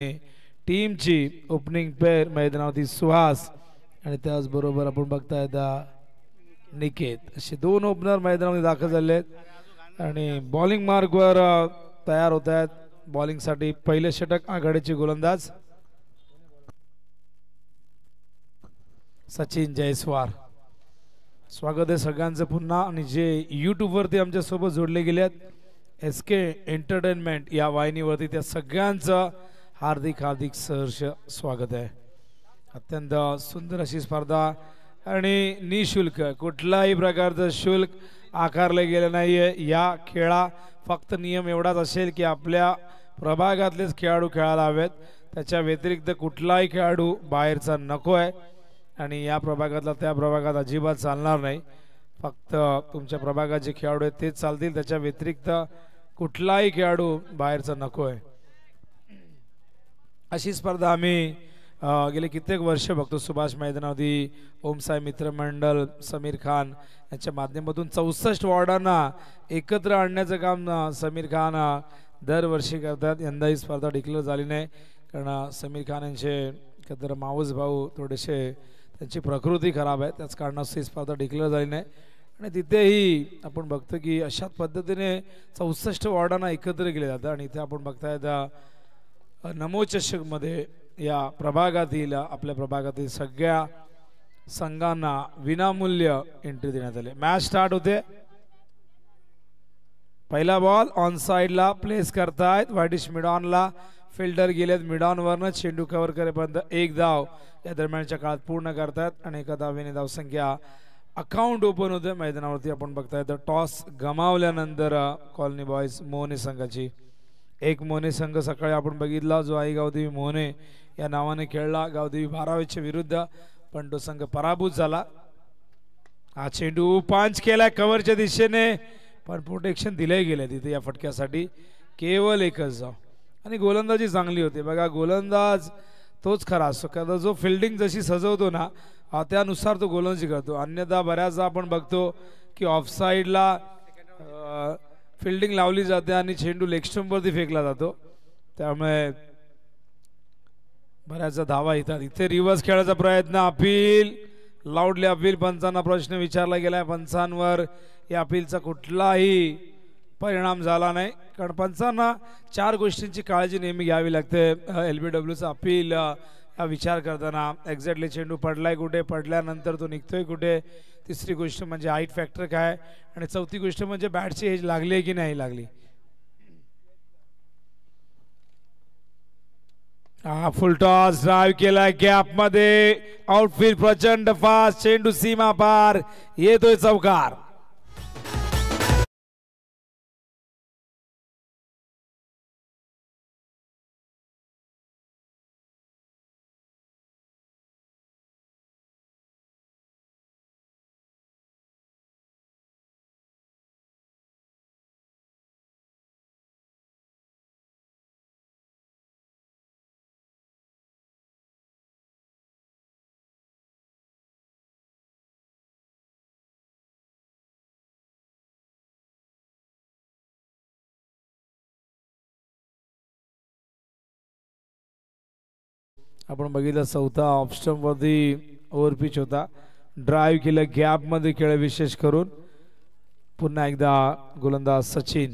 टीमची opening pair मैदानावरती सुहास आणि त्याचबरोबर आपण बघताय निकेत असे दोन ओपनर मैदानामध्ये दाखल झाले आहेत आणि बॉलिंग मार्कवर तयार होत आहेत. बॉलिंगसाठी पहिले षटक आघाडीचे गोलंदाज सचिन जयस्वाल. स्वागत आहे सगळ्यांचं पुन्हा. आणि जे यूट्यूबवरती आमच्यासोबत जोडले गेले आहेत SK एंटरटेनमेंट या वाहिनीवरती त्या सगळ्यांचं हार्दिक हार्दिक सहर्ष स्वागत आहे. अत्यंत सुंदर अशी स्पर्धा आणि निशुल्क कुठलाही प्रकारचं शुल्क आकारले गेले नाहीये. या खेळा फक्त नियम एवढाच असेल की आपल्या प्रभागातलेच खेळाडू खेळायला हवेत. त्याच्या व्यतिरिक्त कुठलाही खेळाडू बाहेरचा नको आहे आणि या प्रभागातला त्या प्रभागात अजिबात चालणार नाही. फक्त तुमच्या प्रभागात जे खेळाडू आहेत तेच चालतील. त्याच्या व्यतिरिक्त कुठलाही खेळाडू बाहेरचा नको आहे. अशी स्पर्धा आम्ही गेले कित्येक वर्ष बघतो. सुभाष मैदानावरती ओमसाई मित्रमंडळ समीर खान यांच्या माध्यमातून 64 वॉर्डांना एकत्र आणण्याचं काम समीर खान दरवर्षी करतात. यंदा ही स्पर्धा डिक्लेअर झाली नाही कारण समीर खान यांचे एकत्र मावस भाऊ थोडेसे त्यांची प्रकृती खराब आहे. त्याच कारणास्तव ही स्पर्धा डिक्लेअर झाली नाही. आणि तिथेही आपण बघतो की अशाच पद्धतीने 64 वॉर्डांना एकत्र केले जातात. आणि इथे आपण बघतायत नमो चषकमध्ये या प्रभागातील आपल्या प्रभागातील सगळ्या संघांना विनामूल्य एंट्री देण्यात आली. मॅच स्टार्ट होते. पहिला बॉल ऑन साइडला प्लेस करतायत. वाईटिश मिडॉनला फिल्डर गेलेत. मिडॉनवरनं चेंडू कव्हर करेपर्यंत एक धाव या दरम्यानच्या काळात पूर्ण करतायत आणि एका धावेने धावसंख्या अकाउंट ओपन होते मैदानावरती. आपण बघताय तर टॉस गमावल्यानंतर कॉलनी बॉयज मोहने संघाची एक मोहने संघ सकाळी आपण बघितला जो आई गावदेवी मोहने या नावाने खेळला गावदेवी बारावेच्या विरुद्ध, पण तो संघ पराभूत झाला. हा चेंडू पांच केला कव्हरच्या दिशेने पण प्रोटेक्शन दिले गेले तिथे या फटक्यासाठी. केवळ एकच धाव आणि गोलंदाजी चांगली होती. बघा गोलंदाज तोच खरा असतो कारण जो फिल्डिंग जशी सजवतो ना त्यानुसार तो गोलंदाजी करतो. अन्यथा बऱ्याचदा आपण बघतो की ऑफसाईडला फिल्डिंग लावली जाते आणि चेंडू लेग स्टंपवरती फेकला जातो. त्यामुळे बऱ्याचदा धावा येतात. इथे रिव्हर्स खेळायचा प्रयत्न. Appeal लाऊडली appeal. पंचांना प्रश्न विचारला गेलाय. पंचांवर या अपीलचा कुठलाही परिणाम झाला नाही कारण पंचांना 4 गोष्टींची काळजी नेहमी घ्यावी लागते LBWचा अपील हा विचार करताना. एक्झॅक्टली चेंडू पडलाय कुठे, पडल्यानंतर तो निघतोय कुठे, तिसरी गोष्ट म्हणजे हाईट फॅक्टर काय आणि चौथी गोष्ट म्हणजे बॅटची एज लागली आहे की नाही लागली. हा फुल टॉस ड्राइव्ह केला गॅप मध्ये. आउटफील्ड प्रचंड फास्ट. चेंडू सीमा पार येतोय चौकार. आपण बघितलं चौथा ऑफ स्टंप वरती ओव्हर पिच होता. ड्राइव्ह केलं गॅप मध्ये खेळ विशेष करून. पुन्हा एकदा गोलंदाज सचिन.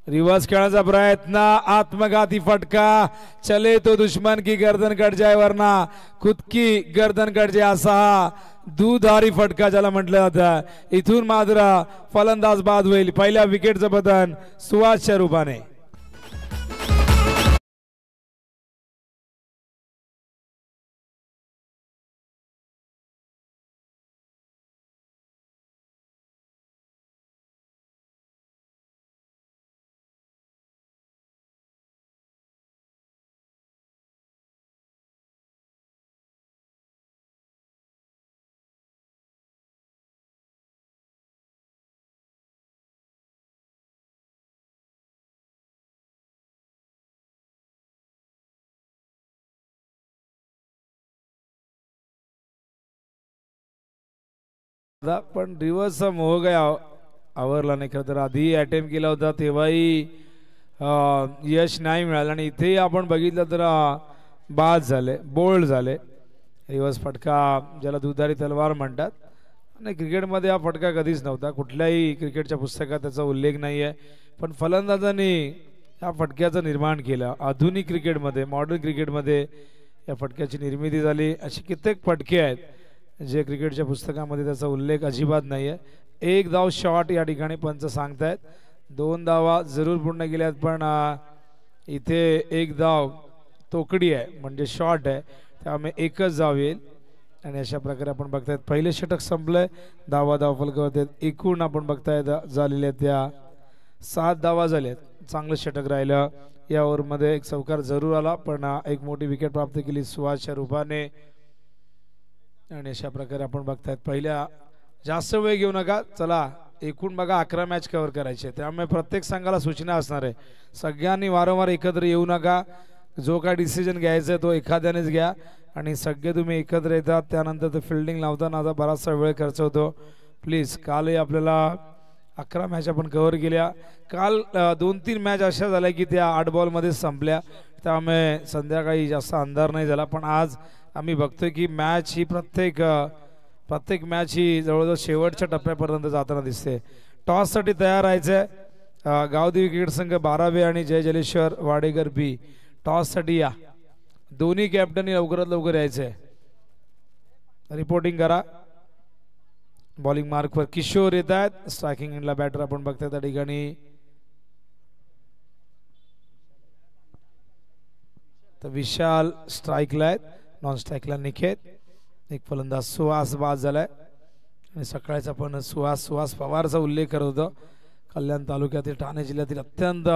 रिव्हर्स खेळायचा प्रयत्न. आत्मघाती फटका. चले तो दुश्मन की गर्दन कट जाए वरना खुद की गर्दन कट जाए असा दुधारी फटका ज्याला म्हटलं जातं. इथून मात्र फलंदाज बाद होईल. पहिल्या विकेटचं पतन सुहासच्या रूपाने. पण रिव्हर्सचा मोह काय आवरला नाही. खरं तर आधी अटेम्प्ट केला होता तेव्हाही यश नाही मिळालं आणि इथे आपण बघितलं तर बाद झाले, बोल्ड झाले. रिवर्स फटका ज्याला दुधारी तलवार म्हणतात आणि क्रिकेटमध्ये हा फटका कधीच नव्हता, कुठल्याही क्रिकेटच्या पुस्तकात त्याचा उल्लेख नाही आहे. पण फलंदाजांनी या फटक्याचं निर्माण केलं. आधुनिक क्रिकेटमध्ये, मॉडर्न क्रिकेटमध्ये या फटक्याची निर्मिती झाली. असे कित्येक फटके आहेत जे क्रिकेटच्या पुस्तकामध्ये त्याचा उल्लेख अजिबात नाही आहे. एक धाव शॉट या ठिकाणी पंच सांगतायत. 2 धावा जरूर पूर्ण केल्यात पण इथे एक धाव तोकडी आहे म्हणजे शॉट आहे, त्यामुळे एकच धाव येईल. आणि अशा प्रकारे आपण बघतायत पहिले षटक संपलंय. धावा फलकावरती एकूण आपण बघतायत झालेल्या त्या 7 धावा झाल्यात. चांगलं षटक राहिलं. या ओव्हरमध्ये एक चौकार जरूर आला पण एक मोठी विकेट प्राप्त केली सुहासच्या रूपाने. आणि अशा प्रकारे आपण बघतायत पहिल्या जास्त वेळ घेऊ नका. चला एकूण बघा 11 मॅच कव्हर करायचे, त्यामुळे प्रत्येक संघाला सूचना असणार आहे. सगळ्यांनी वारंवार एकत्र येऊ नका. जो काय डिसिजन घ्यायचा आहे तो एखाद्यानेच घ्या आणि सगळे तुम्ही एकत्र येतात. त्यानंतर ते फिल्डिंग लावताना आता बराचसा वेळ खर्च होतो. प्लीज कालही आपल्याला 11 मॅच आपण कव्हर केल्या. काल 2-3 मॅच अशा झाल्या की त्या 8 बॉलमध्ये संपल्या, त्यामुळे संध्याकाळी जास्त अंधार नाही झाला. पण आज आम्ही बघतोय की मॅच ही प्रत्येक मॅच ही जवळजवळ शेवटच्या टप्प्यापर्यंत जाताना दिसते. टॉससाठी तयार राहायचंय. गावदेवी क्रिकेट संघ 12वे आणि जय जलेश्वर वाडेकर बी टॉससाठी या. दोन्ही कॅप्टननी लवकरात लवकर यायचंय. रिपोर्टिंग करा. बॉलिंग मार्कवर किशोर येत आहेत. स्ट्रायकिंग एंडला बॅटर आपण बघताय त्या ठिकाणी तर विशाल स्ट्राईकला आहेत. नॉन स्ट्राईकला निकेत. एक फलंदाज सुहास बाद झालाय आणि सकाळचा पण सुहास पवारचा उल्लेख करत होतो. कल्याण तालुक्यातील ठाणे जिल्ह्यातील अत्यंत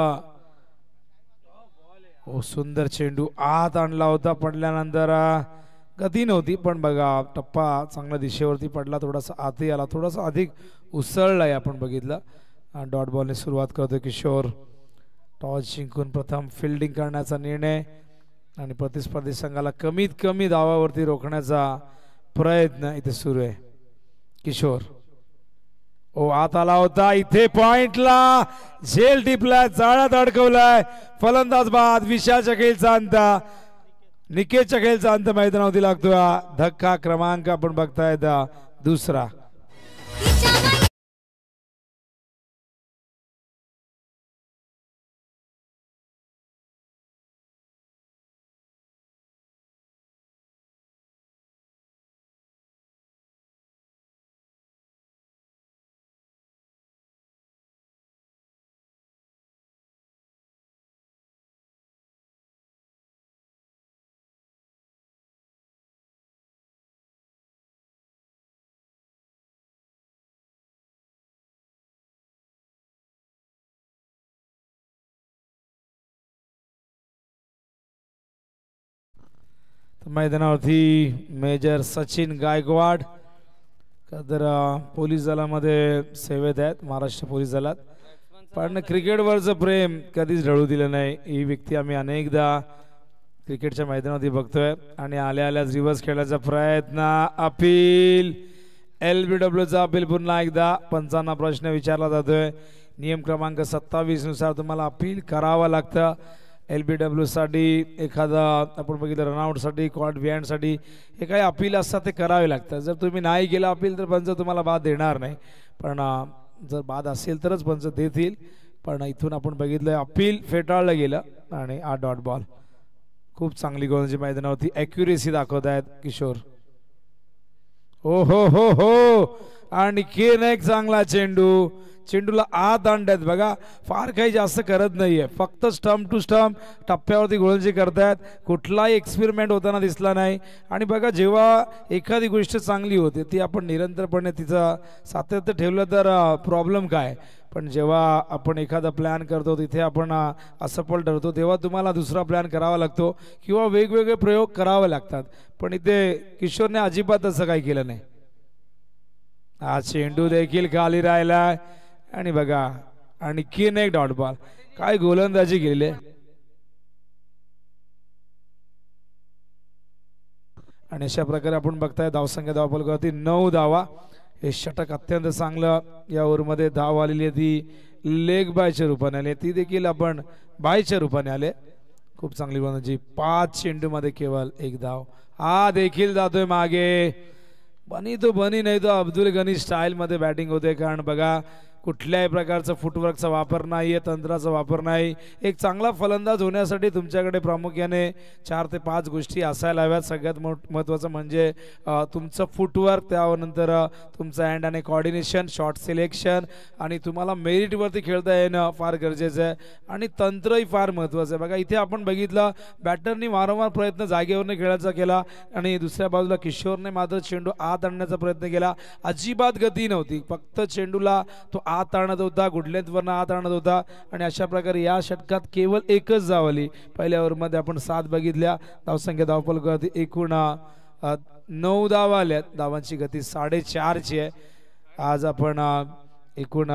सुंदर चेंडू आत आणला होता. पडल्यानंतर गती नव्हती पण बघा टप्पा चांगल्या दिशेवरती पडला. थोडासा आतही आला, थोडासा अधिक उसळलाय आपण बघितलं. डॉट बॉलने सुरुवात करतो किशोर. टॉस जिंकून प्रथम फिल्डिंग करण्याचा निर्णय आणि प्रतिस्पर्धी संघाला कमीत कमी धावावरती रोखण्याचा प्रयत्न इथे सुरू आहे. किशोर आत आला होता. इथे पॉइंटला झेल टिपलाय, जाळ्यात अडकवलाय. फलंदाज बाद. विशालच्या खेळचा अंत, निकेतच्या खेळचा अंत मैदानावरती लागतो. धक्का क्रमांक आपण बघतायत दुसरा. मैदानावरती मेजर सचिन गायकवाड तर पोलीस दलामध्ये सेवेत आहेत, महाराष्ट्र पोलीस दलात. पण क्रिकेटवरचं प्रेम कधीच ढळू दिलं नाही. ही व्यक्ती आम्ही अनेकदा क्रिकेटच्या मैदानावरती बघतोय. आणि आल्या आल्याच रिव्हर्स खेळण्याचा प्रयत्न. अपील LBWचा अपील पुन्हा एकदा. पंचांना प्रश्न विचारला जातोय. नियम क्रमांक 27 नुसार तुम्हाला अपील करावं लागतं. LBW साठी एखादा आपण बघितलं रनआउटसाठी क्वाड बिहाइंडसाठी हे काही अपील असतात ते करावे लागतात. जर तुम्ही नाही केलं अपील तर पंच तुम्हाला बाद देणार नाही. पण जर बाद असेल तरच पंच देतील. पण इथून आपण बघितलं अपील फेटाळलं गेलं आणि 8 डॉट बॉल. खूप चांगली गोलंदाजी मैदानावरती ॲक्युरेसी दाखवत आहेत किशोर. हो हो हो हो आणखी एक चांगला चेंडू. चेंडूला आत आणतायत बघा. फार काही जास्त करत नाहीये, फक्त स्टंप टू स्टंप टप्प्यावरती गोलंदाजी करतायत. कुठलाही एक्सपेरिमेंट होताना दिसला नाही. आणि बघा जेव्हा एखादी गोष्ट चांगली होते ती आपण निरंतरपणे तिचं सातत्य ठेवलं तर प्रॉब्लेम काय. पण जेव्हा आपण एखादा प्लॅन करतो तिथे आपण असफल ठरतो तेव्हा तुम्हाला दुसरा प्लॅन करावा लागतो किंवा वेगवेगळे प्रयोग करावे लागतात. पण इथे किशोरने अजिबात असं काही केलं नाही. हा चेंडू देखील खाली राहिलाय आणि बघा आणखी एक डॉट बॉल. काय गोलंदाजी केली. आणि अशा प्रकारे आपण बघताय धावसंख्या धावफलकावरती 9 धावा. हे षटक अत्यंत चांगलं या ओव्हरमध्ये धाव आलेली आहे ती लेग बायच्या रूपाने आले, ती देखील आपण बायच्या रूपाने आले. खूप चांगली गोलंदाजी. 5 चेंडूमध्ये केवळ 1 धाव. हा देखील जातोय मागे. बनी तो बनी नाही तो अब्दुल गनी स्टाईल मध्ये बॅटिंग होते. कारण बघा कुठल्याही प्रकारचा फुटवर्कचा वापर नाही, तंत्राचा वापर नाही. एक चांगला फलंदाज होण्यासाठी तुमच्याकडे प्रामुख्याने 4 ते 5 गोष्टी असायला हव्यात. सगळ्यात महत्त्वाचं म्हणजे तुमचं फुटवर्क, त्यानंतर तुमचं हँड आणि कॉर्डिनेशन, शॉट सिलेक्शन आणि तुम्हाला मेरिटवरती खेळता येणं फार गरजेचं आहे. आणि तंत्रही फार महत्त्वाचं आहे. बघा इथे आपण बघितलं बॅटरनी वारंवार प्रयत्न जागेवरनं खेळायचा केला आणि दुसऱ्या बाजूला किशोरने मात्र चेंडू आत आणण्याचा प्रयत्न केला. अजिबात गती नव्हती, फक्त चेंडूला तो आत आणत होता, गुडलेंथवरनं आत आणत होता. आणि अशा प्रकारे या षटकात केवळ एकच धाव आली. पहिल्या ओव्हरमध्ये आपण 7 बघितल्या. धावसंख्या धावफलकावरती एकूण 9 धावा आल्यात. धावांची गती 4.5ची आहे. आज आपण एकूण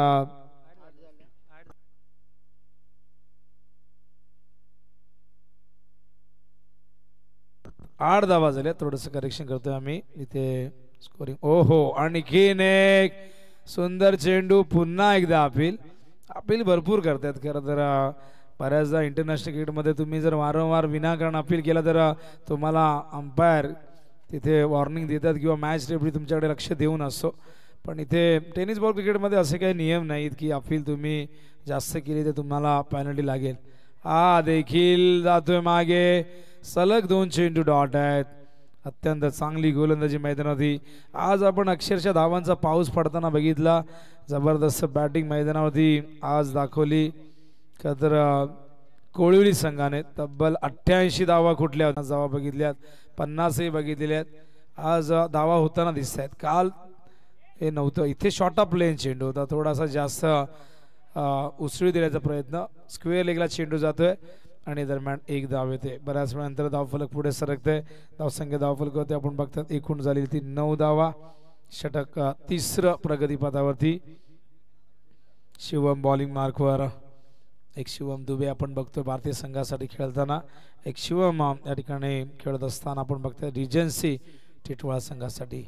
8 धावा झाल्या. थोडंसं करेक्शन करतोय आम्ही इथे स्कोरिंग. ओहो, आणखीन एक सुंदर चेंडू. पुन्हा एकदा अपील भरपूर करतात. खरं तर बऱ्याचदा इंटरनॅशनल क्रिकेटमध्ये तुम्ही जर वारंवार विनाकारण अपील केला तर तुम्हाला अंपायर तिथे वॉर्निंग देतात किंवा मॅच रेफरी तुमच्याकडे लक्ष देऊन असतो. पण इथे टेनिस बॉल क्रिकेटमध्ये असे काही नियम नाहीत की अपील तुम्ही जास्त केली तर तुम्हाला पेनल्टी लागेल. हा देखील जातोय मागे. सलग 2 चेंडू डॉट आहेत. अत्यंत चांगली गोलंदाजी मैदानावरती. आज आपण अक्षरशः धावांचा पाऊस पडताना बघितला. जबरदस्त बॅटिंग मैदानावरती आज दाखवली. तर कोळिवली संघाने तब्बल 88 धावा कुठल्या धावा बघितल्यात, 50ही बघितलेल्यात. आज धावा होताना दिसत आहेत. काल हे नव्हतं. इथे शॉर्ट ऑफ लेन चेंडू होता, थोडासा जास्त उसळी देण्याचा प्रयत्न. स्क्वेअर लेगला चेंडू जातोय आणि दरम्यान 1 धाव येते. बऱ्याच वेळानंतर धावफलक पुढे सरकते. धावसंख्या धावफलकावरती आपण बघतात एकूण झाली ती 9 धावा. षटक 3रं प्रगतीपथावरती. शिवम बॉलिंग मार्कवर. एक शिवम दुबे आपण बघतोय भारतीय संघासाठी खेळताना. एक शिवम या ठिकाणी खेळत असताना आपण बघतोय रिजन्सी टिटवाळा संघासाठी.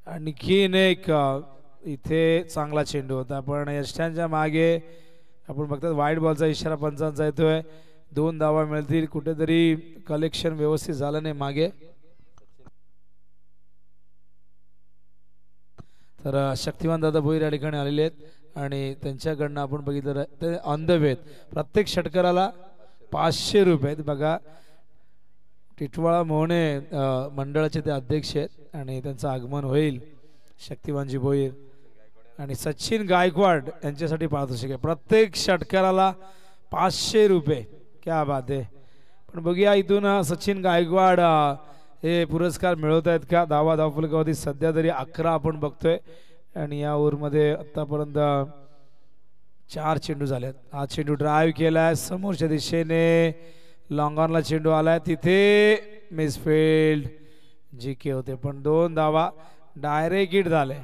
आणखीन एक इथे चांगला चेंडू होता पण यष्टांच्या मागे आपण बघतात वाईड बॉलचा इशारा पंचांचा येतोय. 2 धावा मिळतील. कुठेतरी कलेक्शन व्यवस्थित झालं नाही मागे. तर शक्तिमान दादा भोईर या ठिकाणी आलेले आहेत आणि त्यांच्याकडनं आपण बघितलं ते ऑन द वे प्रत्येक षटकाराला 500 रुपये. बघा टिटवाळा मोहने मंडळाचे ते अध्यक्ष आहेत आणि त्यांचं आगमन होईल. शक्तिमानजी भोईर आणि सचिन गायकवाड यांच्यासाठी पारितोषिक आहे. प्रत्येक षटकाराला 500 रुपये. क्या बात आहे. पण बघूया इथून सचिन गायकवाड हे पुरस्कार मिळवत आहेत का. धावफलकावरती सध्या तरी 11 आपण बघतोय आणि या ओव्हरमध्ये आतापर्यंत 4 चेंडू झालेत. हा चेंडू ड्राईव्ह केलाय समोरच्या दिशेने. लॉंग ऑनला चेंडू आलाय, तिथे मिसफिल्ड. जीके होते पण 2 धावा. डायरेक्ट हिट झाले.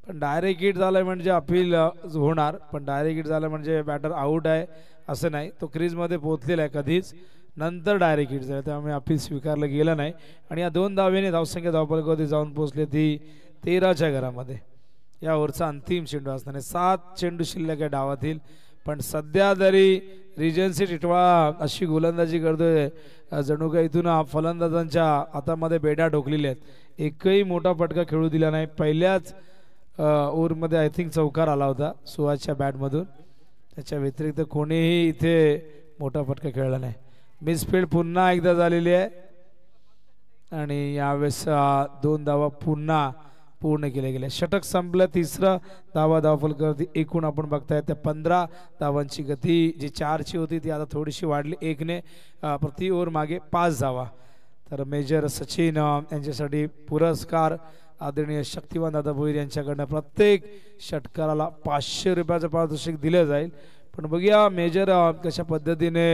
पण डायरेक्ट हिट झालाय म्हणजे अपील होणार. पण डायरेक्ट हिट झालं म्हणजे बॅटर आऊट आहे असं नाही. तो क्रीजमध्ये पोहोचलेला आहे कधीच, नंतर डायरेक्ट हिट झाला त्यामुळे अपील स्वीकारलं गेलं नाही. आणि या 2 धावेने धावसंख्या धावफलकावरती जाऊन पोहोचले ती 13च्या घरामध्ये. या ओव्हरचा अंतिम चेंडू असताना 7 चेंडू शिल्लक आहे डावातील. पण सध्या तरी रिजन्सी टिटवाळा अशी गोलंदाजी करतोय जणू का इथून फलंदाजांच्या हातामध्ये बेड्या ठोकलेल्या आहेत. एकही मोठा फटका खेळू दिला नाही. पहिल्याच ओव्हरमध्ये आय थिंक चौकार आला होता सुहासच्या बॅटमधून. त्याच्या व्यतिरिक्त कोणीही इथे मोठा फटका खेळला नाही. मिसफिल्ड पुन्हा एकदा झालेली आहे आणि यावेळेस 2 धावा पुन्हा पूर्ण केले गेले. षटक संपलं. 3रं धावफलकावरती एकूण आपण बघताय त्या 15 धावांची गती जी 4ची होती ती आता थोडीशी वाढली. 1ने प्रति ओव्हर मागे 5 धावा. तर मेजर सचिन यांच्यासाठी पुरस्कार आदरणीय शक्तिमान दादा भोईर यांच्याकडनं प्रत्येक षटकाराला 500 रुपयाचं पारितोषिक दिलं जाईल. पण बघूया मेजर कशा पद्धतीने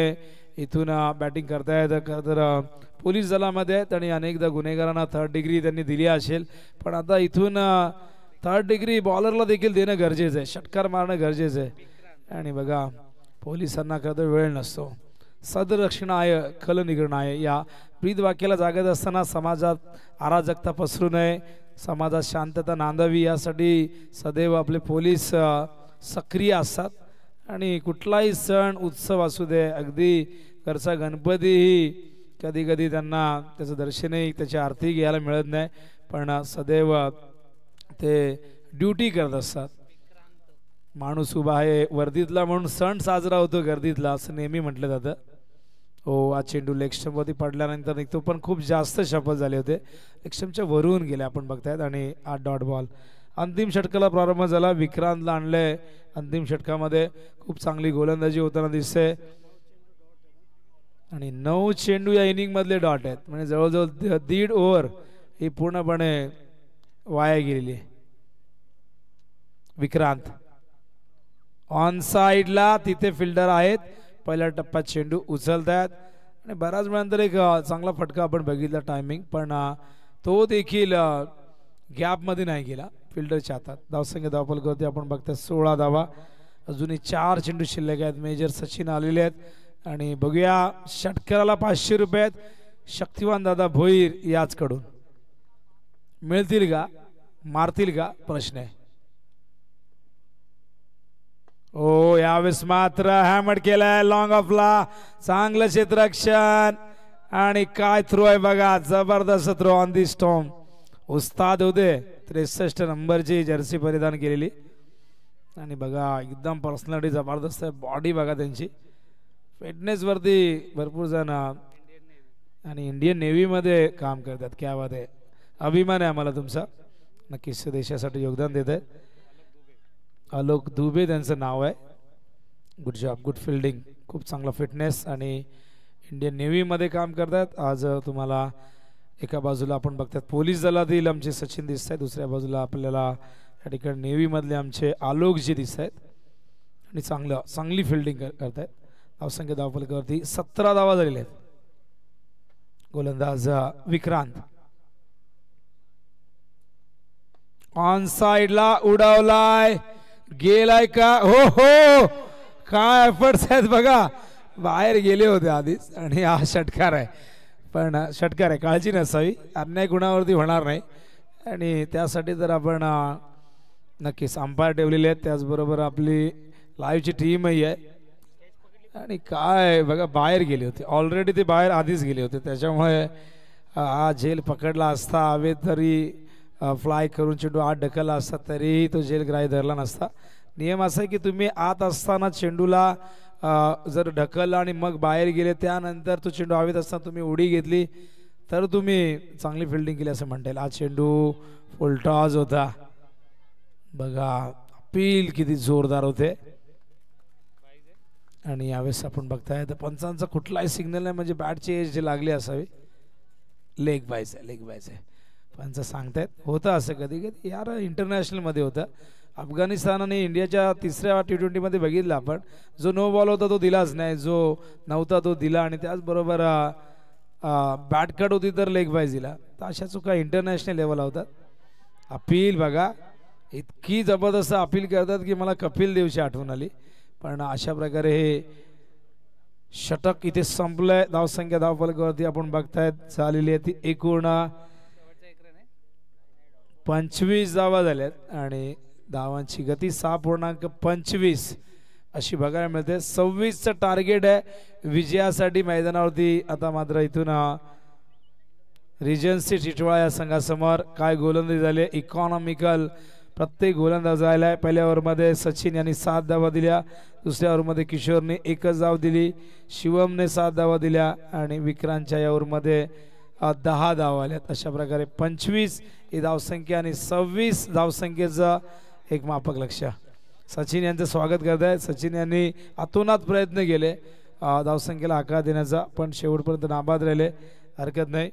इथून बॅटिंग करतायत. तर पोलीस दलामध्ये आहेत आणि अनेकदा गुन्हेगारांना 3rd डिग्री त्यांनी दिली असेल. पण आता इथून 3rd डिग्री बॉलरला देखील देणं गरजेचं आहे. षटकार मारणं गरजेचं आहे. आणि बघा पोलिसांना खरं वेळ नसतो. सदरक्षणाय खल निगरणाय या ब्रीद वाक्याला जागत असताना समाजात अराजकता पसरू नये, समाजात शांतता नांदावी यासाठी सदैव आपले पोलीस सक्रिय असतात. आणि कुठलाही सण उत्सव असू दे, अगदी घरचा गणपतीही कधी कधी त्यांना त्याचं दर्शनही त्याची आरती घ्यायला मिळत नाही, पण सदैव ते ड्युटी करत असतात. माणूस उभा आहे वर्दीतला म्हणून सण साजरा होतो गर्दीतला असं नेहमी म्हटलं जातं. हो, आज चेंडू लेगस्टमवरती पडल्यानंतर निघतो, पण खूप जास्त शपथ झाले होते, लेगस्टमच्या वरून गेले आपण बघतायत. आणि 8 डॉट बॉल. अंतिम षटकाला प्रारंभ झाला. विक्रांतला आणले अंतिम षटकामध्ये. खूप चांगली गोलंदाजी होताना दिसते आणि 9 चेंडू या इनिंग मधले डॉट आहेत, म्हणजे जवळजवळ 1.5 ओव्हर ही पूर्णपणे वाया गेलेली आहे. विक्रांत ऑन साइडला, तिथे फिल्डर आहेत. पहिल्या टप्प्यात चेंडू उचलतात आणि बऱ्याच वेळानंतर एक चांगला फटका आपण बघितला टायमिंग, पण तो देखील गॅपमध्ये नाही गेला फिल्डरच्या हातात. धावसंख्या धावफलकावरती आपण बघतोय 16 धावा. अजूनही 4 चेंडू शिल्लक आहेत. मेजर सचिन आलेले आहेत आणि बघूया षटकाराला 500 रुपये आहेत. शक्तिवान दादा भोईर याचकडून मिळतील का, मारतील का प्रश्न आहे. ओ यावेळेस मात्र हॅमड केलाय लॉंग ऑफला. चांगलं क्षेत्ररक्षण आणि काय थ्रो आहे बघा, जबरदस्त थ्रो ऑन दी स्टॉम. उस्ताद होते 63 नंबरची जर्सी परिधान केलेली आणि बघा एकदम पर्सनॅलिटी जबरदस्त आहे. बॉडी बघा त्यांची, फिटनेस वरती भरपूर जण आणि इंडियन नेव्ही मध्ये काम करतात. क्या बात आहे, अभिमान आहे आम्हाला तुमचा. नक्कीच देशासाठी योगदान देत आहे. आलोक दुबे त्यांचं नाव आहे. गुड जॉब, गुड फिल्डिंग, खूप चांगला फिटनेस आणि इंडियन नेव्हीमध्ये काम करतात. आज तुम्हाला एका बाजूला आपण बघतात पोलीस दलातील आमचे सचिन दिसत आहेत, दुसऱ्या बाजूला आपल्याला या ठिकाणी नेव्हीमधले आमचे आलोकजी दिसत आहेत आणि चांगली फिल्डिंग करत आहेत. धावसंख्या धावफलकावरती 17 धावा झालेल्या आहेत. गोलंदाज विक्रांत ऑन साइडला उडवलाय, गेलाय का, हो हो, काय एफर्ट्स आहेत बघा. बाहेर गेले होते आधीच आणि हा षटकार आहे, पण षटकार आहे, काळजी नसावी, अन्याय गुणावरती होणार नाही. आणि त्यासाठी तर आपण नक्कीच अंपायर ठेवलेले आहेत, त्याचबरोबर आपली लाईव्हची टीमही आहे. आणि काय बघा बाहेर गेले होते, ऑलरेडी ते बाहेर आधीच गेले होते, त्याच्यामुळे हा झेल पकडला असता हवे तरी फ्लाय करून चेंडू आत ढकलला असता तरीही तो झेल ग्राह्य धरला नसता. नियम असा आहे की तुम्ही आत असताना चेंडूला जर ढकलला आणि मग बाहेर गेले, त्यानंतर तो चेंडू हवेत असताना तुम्ही उडी घेतली तर तुम्ही चांगली फिल्डिंग केली असं म्हणता येईल. हा चेंडू फुलटॉस होता बघा, अपील किती जोरदार होते. आणि यावेळेस आपण बघताय तर पंचांचा कुठलाही सिग्नल नाही, म्हणजे बॅटची एज जे लागली असावी. लेग बायच आहे, लेग बायच आहे पंच सांगतायत. होतं असं कधी कधी यार, इंटरनॅशनलमध्ये होतं. अफगाणिस्तानाने इंडियाच्या 3ऱ्या T20 मध्ये बघितलं आपण, जो नो बॉल होता तो दिलाच नाही, जो नव्हता तो दिला आणि त्याचबरोबर बॅट कट होती तर लेग बाय दिला. तर अशा चुका इंटरनॅशनल लेवलला होतात. अपील बघा, इतकी जबरदस्त अपील करतात की मला कपिल देवची आठवण आली. पण अशा प्रकारे हे षटक इथे संपलंय. धावसंख्या धावफलकावरती आपण बघतायत झालेली आहे ती एकूण 25 धावा झाल्यात आणि धावांची गती 6.25 अशी बघायला मिळते. 26चं टार्गेट आहे विजयासाठी मैदानावरती. आता मात्र इथून रिजन्सी टिटवाळा या संघासमोर काय गोलंदाजी झाले, इकॉनॉमिकल प्रत्येक गोलंदाज राहिलाय. पहिल्या ओव्हरमध्ये सचिन यांनी 7 धावा दिल्या, दुसऱ्या ओव्हरमध्ये किशोरने 1च धाव दिली, शिवमने 7 धावा दिल्या आणि विक्रांतच्या या ओव्हरमध्ये 10 धावा आल्यात. अशा प्रकारे 25 ही धावसंख्या आणि 26 धावसंख्येचं एक मापक लक्ष. सचिन यांचं स्वागत करत आहे. सचिन यांनी अतोनात प्रयत्न केले धावसंख्येला आकार देण्याचा, पण शेवटपर्यंत नाबाद राहिले. हरकत नाही,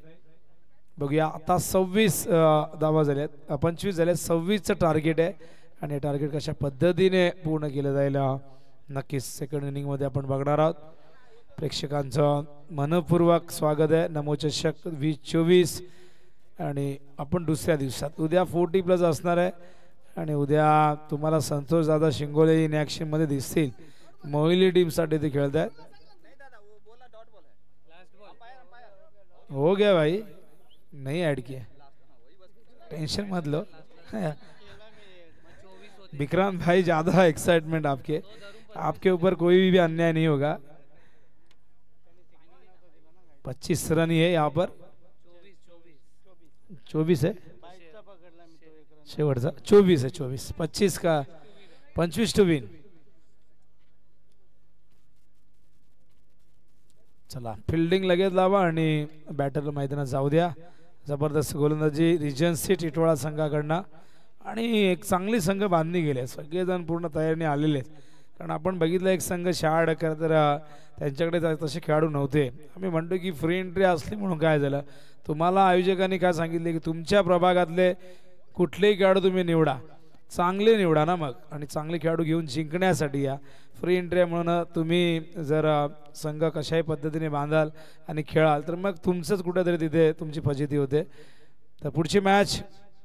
बघूया. आता 26 धावा झाल्यात, 25 झाल्यात, 26चं टार्गेट आहे आणि हे टार्गेट कशा पद्धतीने पूर्ण केलं जाईल नक्कीच सेकंड इनिंगमध्ये आपण बघणार आहोत. प्रेक्षकांचं मनपूर्वक स्वागत आहे. नमो चषक 2024 आणि आपण दुसऱ्या दिवसात उद्या 40+ असणार आहे आणि उद्या तुम्हाला संतोष दादा शिंगोले इन ॲक्शन मध्ये दिसतील. मोहिली टीमसाठी ते खेळत आहेत. हो गया भाई, नहीं ऐड किया, टेंशन मत लो. विक्रांत भाई ज्यादा एक्साइटमेंट आपके, आपके ऊपर कोई भी अन्याय नहीं होगा। 25 रन ही है यहाँ पर, 24 है शेवटचा, 24 है, 24 25 का 25 टू विन। चला फिल्डिंग लगेच लावा आणि बॅटरला मैदानात जाऊ द्या। जबरदस्त गोलंदाजी रिजन्सी टिटवाळा संघाकडनं आणि एक चांगली संघ बांधली गेली, सगळेजण पूर्ण तयारीने आलेले आहेत। कारण आपण बघितलं एक संघ शाळा डकर तर त्यांच्याकडे तसे खेळाडू नव्हते। आम्ही म्हणतो की फ्री एंट्री असली म्हणून काय झालं, तुम्हाला आयोजकांनी काय सांगितले की तुमच्या प्रभागातले कुठलेही खेळाडू तुम्ही निवडा, चांगले निवडा ना मग, आणि चांगले खेळाडू घेऊन जिंकण्यासाठी या। फ्री एंट्री म्हणून तुम्ही जर संघ कशाही पद्धतीने बांधाल आणि खेळाल तर मग तुमचंच कुठेतरी तिथे तुमची फजिती होते। तर पुढची मॅच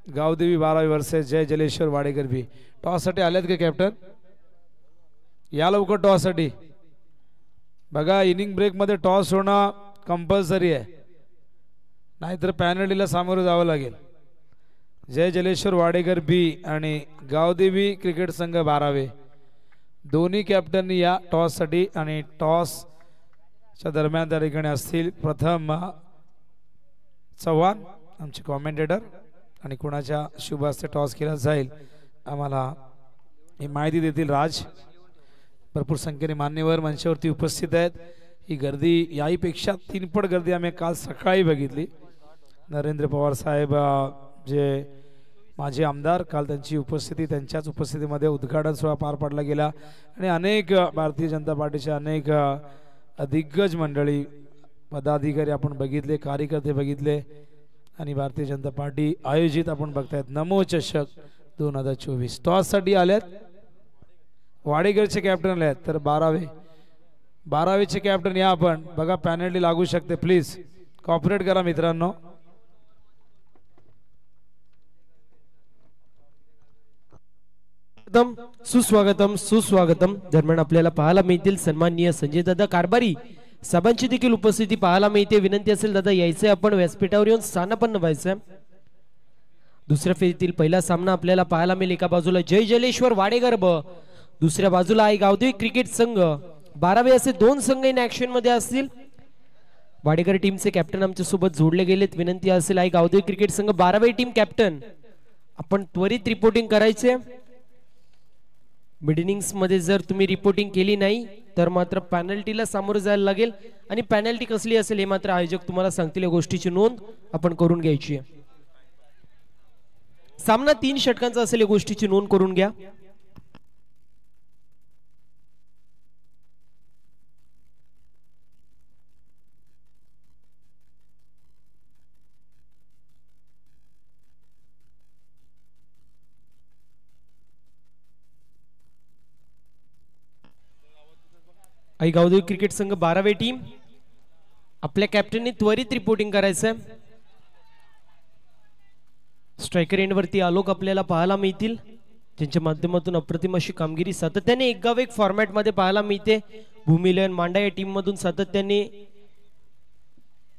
गावदेवी 12 वर्सेस जय जलेश्वर वाडेकर बी। टॉससाठी आलेत का कॅप्टन? या लवकर टॉससाठी बघा, इनिंग ब्रेकमध्ये टॉस होणं कंपल्सरी आहे, नाहीतर पॅनल्टीला सामोरं जावं लागेल। जय जलेश्वर वाडेकर बी आणि गावदेवी क्रिकेट संघ 12वे, दोन्ही कॅप्टननी या टॉससाठी, आणि टॉसच्या दरम्यान त्या ठिकाणी असतील प्रथम चव्हाण आमचे कॉमेंटेटर, आणि कुणाच्या शुभ हस्ते टॉस केला जाईल आम्हाला ही माहिती देतील राज। भरपूर संख्येने मान्यवर मंचावरती उपस्थित आहेत। ही गर्दी याहीपेक्षा 3 पट गर्दी आम्ही काल सकाळी बघितली। नरेंद्र पवार साहेब जे माजी आमदार, काल त्यांची उपस्थिती, त्यांच्याच उपस्थितीमध्ये उद्घाटन सोहळा पार पाडला गेला आणि अनेक भारतीय जनता पार्टीचे अनेक दिग्गज मंडळी, पदाधिकारी आपण बघितले, कार्यकर्ते बघितले, आणि भारतीय जनता पार्टी आयोजित आपण बघतायत नमो चषक 2024 टॉससाठी आल्यात वाडेकरचे कॅप्टन आले आहेत। तर 12वेचे कॅप्टन या आपण बघा, पॅनल्टी लागू शकते, प्लीज कॉपरेट करा मित्रांनो। सुस्वागतम सुस्वागतम। दरम्यान आपल्याला पाहायला मिळतील सन्माननीय संजय दादा कारभारी साहेबांची देखील उपस्थिती पाहायला मिळते। विनंती असेल दादा यायचंय, आपण व्यासपीठावर येऊन स्थानापन्न व्हायचंय। दुसऱ्या फेरीतील पहिला सामना आपल्याला पाहायला मिळेल, एका बाजूला जय जलेश्वर वाडेकर ब, दुसऱ्या बाजूला आहे गावदेवी क्रिकेट संघ 12वे, असे 2 संघ इन ऍक्शन मध्ये असतील। वाडेकर टीमचे कॅप्टन आमच्या सोबत जोडले गेलेत। विनंती असेल आहे गावदेवी क्रिकेट संघ 12वे टीम कॅप्टन आपण त्वरित रिपोर्टिंग करायचे। मिड इनिंग्स मध्ये जर तुम्ही रिपोर्टिंग केली नाही तर मात्र पॅनल्टीला सामोरं जायला लागेल, आणि पॅनल्टी कसली असेल हे मात्र आयोजक तुम्हाला सांगतील, या गोष्टीची नोंद आपण करून घ्यायची आहे। सामना 3 षटकांचा असेल, या गोष्टीची नोंद करून घ्या। आई गावदेवी क्रिकेट संघ 12वे टीम, आपल्या कॅप्टनने त्वरित रिपोर्टिंग करायचं। स्ट्रायकर एंड वरती आलोक आपल्याला पाहायला मिळतील, ज्यांच्या माध्यमातून अप्रतिम अशी कामगिरी सातत्याने एक गाव एक फॉर्मॅट मध्ये पाहायला मिळते। भूमिलन मांडा या टीम मधून सातत्याने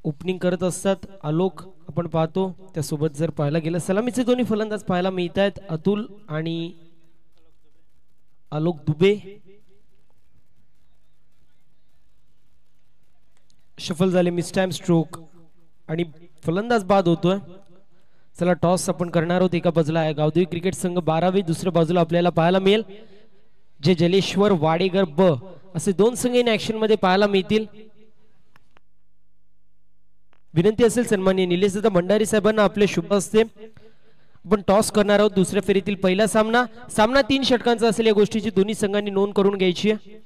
ओपनिंग करत असतात आलोक, आपण पाहतो। त्यासोबत जर पाहायला गेलं सलामीचे दोन्ही फलंदाज पाहायला मिळत आहेत, अतुल आणि आलोक दुबे। शफल झाले, मिस टाइम स्ट्रोक आणि फलंदाज बाद होतोय। चला टॉस आपण करणार आहोत। एका बाजूला आहे गावदेवी क्रिकेट संघ 12वी, दुसऱ्या बाजूला आपल्याला पाहायला मिळेल जे जलेश्वर वाडेकर ब, असे 2 संघ इन ऍक्शन मध्ये पाहायला मिळतील। विनंती असेल सन्माननीय निलेश दादा भंडारी साहेबांना आपले शुभ हस्ते आपण टॉस करणार आहोत। दुसऱ्या फेरीतील पहिला सामना 3 षटकांचा असेल, या गोष्टीची दोन्ही संघांनी नोंद करून घ्यायची आहे।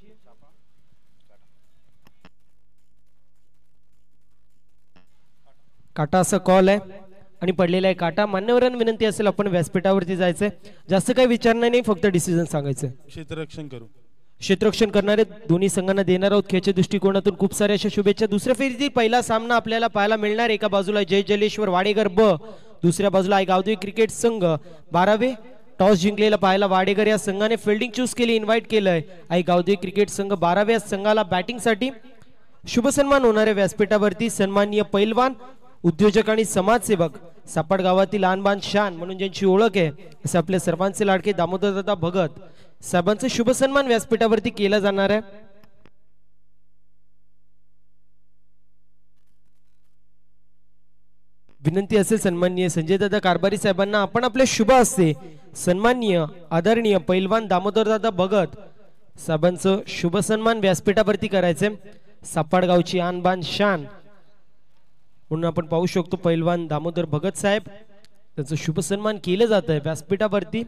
काटा असा कॉल आहे आणि पडलेला आहे काटा। मान्यवरांना विनंती असेल आपण व्यासपीठावरती जायचंय, जास्त काही विचारणार नाही, फक्त डिसिजन सांगायचं। क्षेत्ररक्षण करू, क्षेत्ररक्षण करणारे दोन्ही संघांना देणार आहोत खेळच्या दृष्टिकोनातून खूप साऱ्या अशा शुभेच्छा। दुसऱ्या फेरीतील पहिला सामना आपल्याला पाहायला मिळणार, एका बाजूला जय जलेश्वर वाडेकर ब, दुसऱ्या बाजूला आहे गावदेवी क्रिकेट संघ 12वे। टॉस जिंकलेला पाहायला वाडेकर या संघाने फिल्डिंग चूज केली, इन्व्हाइट केलंय आहे गावदेवी क्रिकेट संघ 12व्या संघाला बॅटिंगसाठी। शुभ सन्मान होणारे व्यासपीठावरती सन्माननीय पैलवान, उद्योजक आणि समाजसेवक, सापड गावातील आणबान शान म्हणून ज्यांची ओळख आहे असे आपले सर्वांचे लाडके दामोदर दादा भगत साहेबांचा शुभ सन्मान व्यासपीठावरती केला जाणार आहे. विनंती असेल सन्माननीय संजय दादा कारभारी साहेबांना आपण आपल्या शुभ हस्ते सन्माननीय आदरणीय पैलवान दामोदर दादा भगत साहेबांचं शुभ सन्मान व्यासपीठावरती करायचे. सापाडगावची आन बान शान म्हणून आपण पाहू शकतो पैलवान दामोदर भगत साहेब त्यांचं शुभ सन्मान केलं जात आहे व्यासपीठावरती.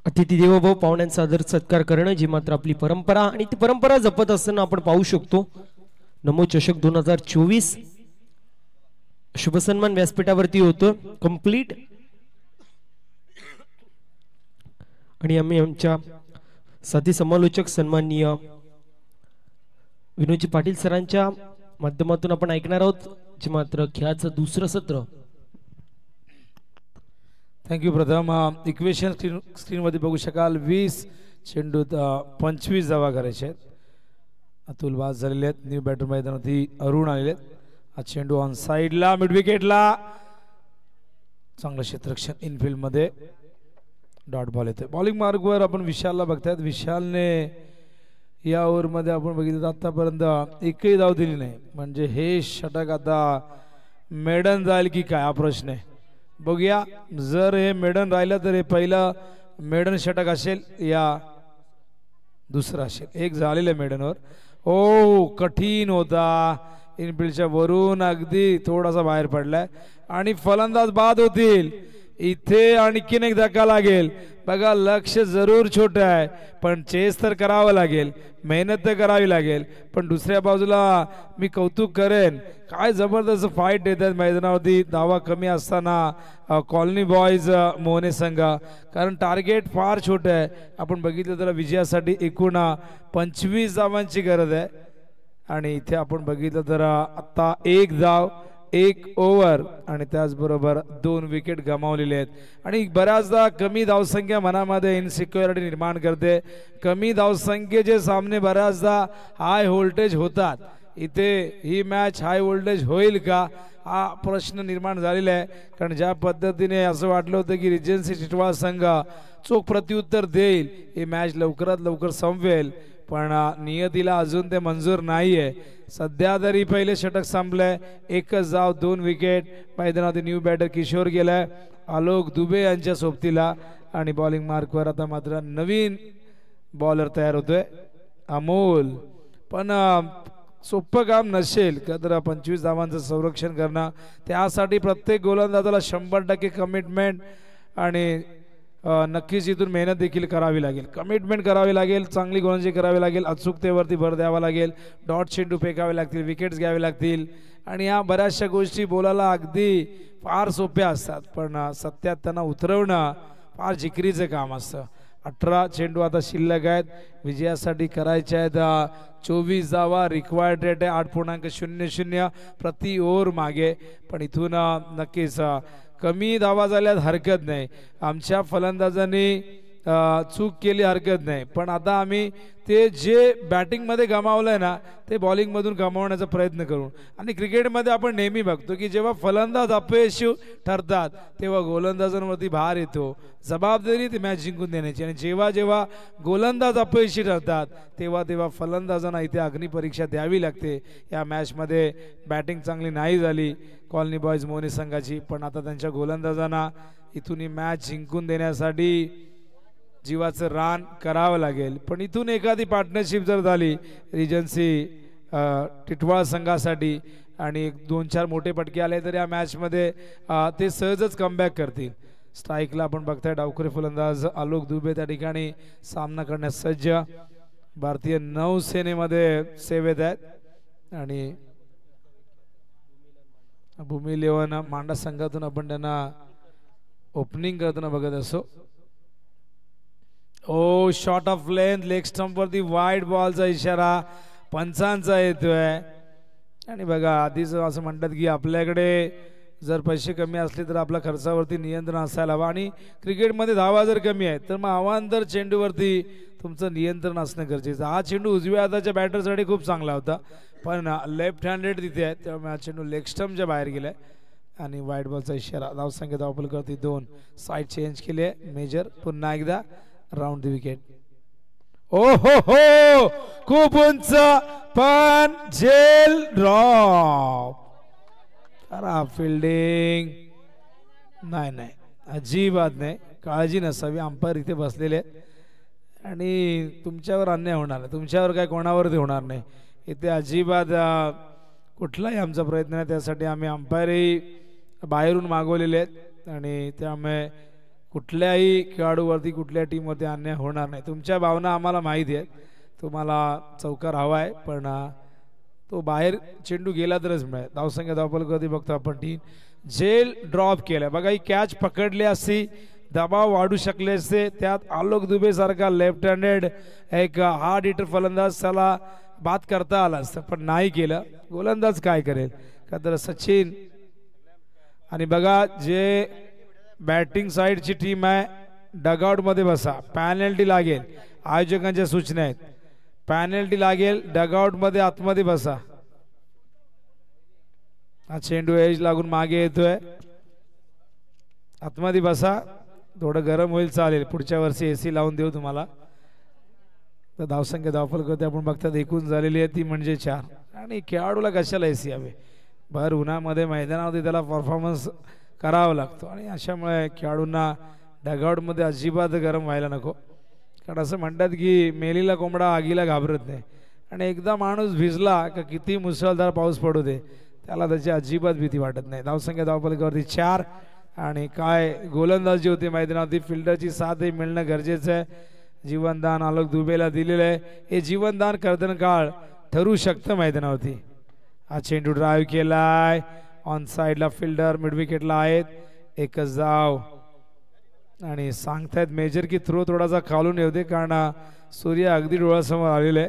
अतिथी देवो भव पाहुण्यांचा आदर सत्कार करणं जी मात्र आपली परंपरा आणि ती परंपरा जपत असताना आपण पाहू शकतो. नमो चषक 2024 शुभ सन्मान व्यासपीठावरती होतो कंप्लीट आणि आम्ही आमच्या साथी समालोचक सन्माननीय विनोदजी पाटील सरांच्या माध्यमातून आपण ऐकणार आहोत जे मात्र खेळाचं दुसरं सत्र. थँक्यू प्रथम. इक्वेशन स्क्रीन मध्ये बघू शकाल 20 चेंडूत 25 धावा करायचे आहेत. अतुल बाद झालेले आहेत. न्यू बॅटर मैदानावरती अरुण आलेले आहेत. हा चेंडू ऑन साइडला मिड विकेटला चांगलं क्षेत्ररक्षण इनफिल्ड मध्ये डॉट बॉल येते. बॉलिंग मार्गवर आपण विशालला बघतायत. विशालने या ओव्हर मध्ये आपण बघितलं आतापर्यंत एकही धाव दिली नाही म्हणजे हे षटक आता मेडन जाईल की काय हा प्रश्न आहे. बघूया जर हे मेडन राहिलं तर हे पहिलं मेडन षटक असेल या दुसरं असेल. एक झालेलं आहे मेडनवर. ओ कठीण होता इनफिल्डच्या वरून अगदी थोडासा बाहेर पडलाय आणि फलंदाज बाद होतील. इथे आणखीन एक धक्का लागेल. बघा लक्ष जरूर छोटं आहे पण चेस तर करावं लागेल मेहनत तर करावी लागेल. पण दुसऱ्या बाजूला मी कौतुक करेन काय जबरदस्त फाईट देतात मैदानावरती धावा कमी असताना कॉलनी बॉयज मोहने संघ. कारण टार्गेट फार छोटं आहे. आपण बघितलं तर विजयासाठी एकूण 25 धावांची गरज आहे आणि इथे आपण बघितलं तर आता एक धाव एक ओव्हर आणि त्याचबरोबर 2 विकेट गमावलेले आहेत. आणि बऱ्याचदा कमी धावसंख्या मनामध्ये इनसिक्युरिटी निर्माण करते. कमी धावसंख्येचे सामने बऱ्याचदा हाय व्होल्टेज होतात. इथे ही मॅच हाय व्होल्टेज होईल का हा प्रश्न निर्माण झालेला आहे. कारण ज्या पद्धतीने असं वाटलं होतं की रिजन्सी टिटवाळा संघ चोख प्रत्युत्तर देईल ही मॅच लवकरात लवकर संपवेल पण नियतीला अजून ते मंजूर नाहीये. सध्या तरी पहिले षटक संपलंय. एकच धाव 2 विकेट. मैदानात न्यू बॅटर किशोर गेलाय आलोक दुबे यांच्या सोबतीला आणि बॉलिंग मार्कवर आता मात्र नवीन बॉलर तयार होतोय अमोल. पण सोपं काम नसेल का तर 25 धावांचं संरक्षण करणं. त्यासाठी प्रत्येक गोलंदाजाला 100% कमिटमेंट आणि नक्कीच इथून मेहनत देखील करावी लागेल. कमिटमेंट करावी लागेल. चांगली गोलंदाजी करावी लागेल. अचूकतेवरती भर द्यावा लागेल. डॉट चेंडू फेकावे लागतील. विकेट्स घ्यावे लागतील आणि या बऱ्याचशा गोष्टी बोलायला अगदी फार सोप्या असतात पण सत्यात त्यांना उतरवणं फार जिकिरीचं काम असतं. 18 चेंडू आता शिल्लक आहेत. विजयासाठी करायचे आहेत 24 धावा. रिक्वायर्ड रेट आहे 8.00 प्रति ओव्हर मागे. पण इथून नक्कीच कमी धावा झाल्यात हरकत नाही. आमच्या फलंदाजांनी चूक केली हरकत नाही पण आता आम्ही ते जे बॅटिंगमध्ये गमावलंय ना ते बॉलिंगमधून गमावण्याचा प्रयत्न करू. आणि क्रिकेटमध्ये आपण नेहमी बघतो की जेव्हा फलंदाज अपयशी ठरतात तेव्हा गोलंदाजांवरती भार येतो. जबाबदारी ती मॅच जिंकून देण्याची आणि जेव्हा जेव्हा गोलंदाज अपयशी ठरतात तेव्हा तेव्हा फलंदाजांना इथे अग्निपरीक्षा द्यावी लागते. या मॅचमध्ये बॅटिंग चांगली नाही झाली कॉलनी बॉयज मोहने संघाची पण आता त्यांच्या गोलंदाजांना इथून ही मॅच जिंकून देण्यासाठी जीवाचं रान करावं लागेल. पण इथून एखादी पार्टनरशिप जर झाली रिजन्सी टिटवाळा संघासाठी आणि 2-4 मोठे पटके आले तर या मॅचमध्ये ते सहजच कमबॅक करतील. स्ट्राईकला आपण बघताय डावखुरे फलंदाज आलोक दुबे त्या ठिकाणी सामना करण्यास सज्ज. भारतीय नौसेनेमध्ये सेवेत आहेत आणि भूमी 11 मांडा संघातून आपण त्यांना ओपनिंग करताना बघत असो. ओ short of length leg stump वरती वाईड बॉलचा इशारा पंचांचा येतोय. आणि बघा आधीच असं म्हणतात की आपल्याकडे जर पैसे कमी असले तर आपल्या खर्चावरती नियंत्रण असायला हवं आणि क्रिकेटमध्ये धावा जर कमी आहेत तर मग अवांतर चेंडूवरती तुमचं नियंत्रण असणं गरजेचं. हा चेंडू उजव्या हाताच्या बॅटरसाठी खूप चांगला होता पण लेफ्ट हँडेड तिथे आहे त्यामुळे हा चेंडू लेग स्टम्पच्या बाहेर गेलाय आणि वाईट बॉलचा इशारा. धावसंख्या धावफलकावरती 2. साईड चेंज केली आहे मेजर. पुन्हा एकदा राऊंड द विकेट. ओ हो खूप उंच पण झेल ड्रॉप. खराब फिल्डिंग. नाही अजिबात नाही. काळजी नसावी. अंपायर इथे बसलेले आहेत आणि तुमच्यावर अन्याय होणार नाही. तुमच्यावर काय कोणावरती होणार नाही. इथे अजिबात कुठलाही आमचा प्रयत्न नाही. त्यासाठी आम्ही अंपायरही बाहेरून मागवलेले आहेत आणि त्यामुळे कुठल्याही खेळाडूवरती कुठल्या टीमवरती अन्याय होणार नाही. तुमच्या भावना आम्हाला माहिती आहेत. तुम्हाला चौकार हवा आहे पण तो बाहेर चेंडू गेला तरच मिळेल. धावसंख्या धावफलकावरती बघतो आपण 3. झेल ड्रॉप केलं. बघा ही कॅच पकडली असती दबाव वाढू शकले असते. त्यात आलोक दुबे सारखा लेफ्ट हँडेड एक हार्ड हिटर फलंदाज त्याला बाद करता आला असतं पण नाही केलं. गोलंदाज काय करेल का तर सचिन. आणि बघा जे बॅटिंग साईडची टीम आहे डगआउट मध्ये बसा. पॅनल्टी लागेल. आयोजकांच्या सूचना आहेत. पॅनल्टी लागेल. डगआउट मध्ये आतमध्ये बसा. हा चेंडू एज लागून मागे येतोय. आतमध्ये बसा. थोडं गरम होईल चालेल. पुढच्या वर्षी एसी लावून देऊ तुम्हाला. तर धावसंख्या धावफलकावरती आपण बघतात एकूण झालेली आहे ती म्हणजे 4. आणि खेळाडूला कशाला एसी हवे. भर उन्हामध्ये मैदानावरती त्याला परफॉर्मन्स करावा लागतो आणि अशामुळे खेळाडूंना डगआउटमध्ये अजिबात गरम व्हायला नको. कारण असं म्हणतात की मेलीला कोंबडा आगीला घाबरत नाही आणि एकदा माणूस भिजला का किती मुसळधार पाऊस पडू दे त्याला त्याची अजिबात भीती वाटत नाही. धावसंख्या धावफलकावरती 4. आणि काय गोलंदाजी होती मैदानावरती. फिल्डरची साथही मिळणं गरजेचं आहे. जीवनदान आलोक दुबेला दिलेलं आहे. हे जीवनदान कर्तन काळ ठरू शकतं मैदानावरती. हा चेंडू ड्राईव्ह केलाय. ऑन साईडला फिल्डर मिड विकेटला आहेत. एकच धाव आणि सांगतायत मेजर की थ्रो थोडासा खालून येऊ दे कारण सूर्य अगदी डोळ्यासमोर आलेला आहे.